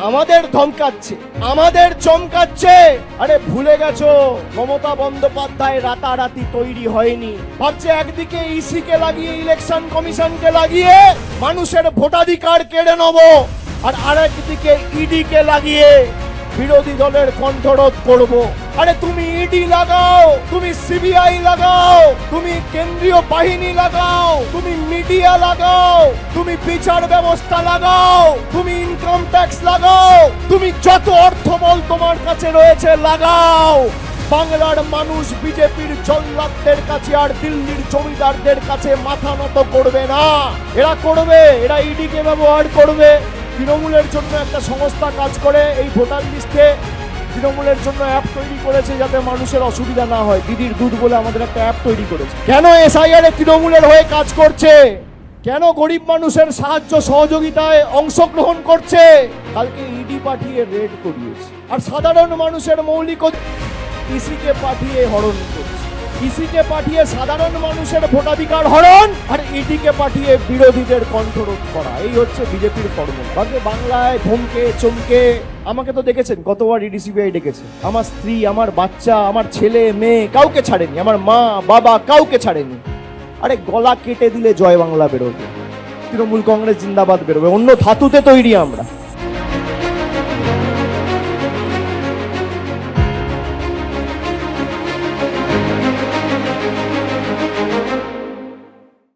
আমাদের ধমকাচ্ছে, আমাদের চমকাচ্ছে। আরে ভুলে গেছো মমতা বন্দ্যোপাধ্যায় রাতারাতি তৈরি হয়নি। ভাবছে একদিকে ইসি কে লাগিয়ে, ইলেকশন কমিশনকে লাগিয়ে মানুষের ভোটাধিকার কেড়ে নেব, আর আরেকদিকে ইডি কে লাগিয়ে বিরোধী দলের কণ্ঠরোধ করব। আরে তুমি ইডি লাগাও, তুমি সিবিআই লাগাও, তুমি কেন্দ্রীয় বাহিনী লাগাও, তুমি মিডিয়া লাগাও, তুমি বিচার ব্যবস্থা লাগাও, তুমি ইনকাম ট্যাক্স লাগাও, তুমি যত অর্থবল তোমার কাছে রয়েছে লাগাও। বাংলার মানুষ বিজেপির জল্লাদদের কাছে আর দিল্লির জমিদারদের কাছে মাথা নত করবে না। এরা করবে, এরা ইডিকে ব্যবহার করবে। তৃণমূলের জন্য একটা সংস্থা কাজ করে এই ভোটার লিস্টে, তৃণমূলের জন্য অ্যাপ তৈরি করেছে যাতে মানুষের অসুবিধা না হয়। দিদির দুধ বলে আমাদের একটা অ্যাপ তৈরি করেছে। কেন এসআইআর তৃণমূলের হয়ে কাজ করছে? কেন গরিব মানুষের সাহায্য সহযোগিতায় অংশগ্রহণ করছে? কালকে ইডি পাঠিয়ে রেড করিয়েছে, আর সাধারণ মানুষের মৌলিক ইসিকে পাঠিয়ে হরণ করছে। ইসিকে পাঠিয়ে সাধারণ মানুষের ভোটাধিকার হরণ, আর ইডিকে পাঠিয়ে বিরোধীদের কণ্ঠরোধ করা। এই হচ্ছে বিজেপির ফর্মুলা। বাংলায় ধমকে চমকে আমাকে তো দেখেছেন কতবার ইডি সিবিআই ডেকেছে। আমার স্ত্রী, আমার বাচ্চা, আমার ছেলে মেয়ে কাউকে ছাড়েনি, আমার মা বাবা কাউকে ছাড়েনি। আরে গলা কেটে দিলে জয় বাংলা বেরোবে, তৃণমূল কংগ্রেস জিন্দাবাদ বেরোবে। অন্য ধাতুতে তৈরি আমরা।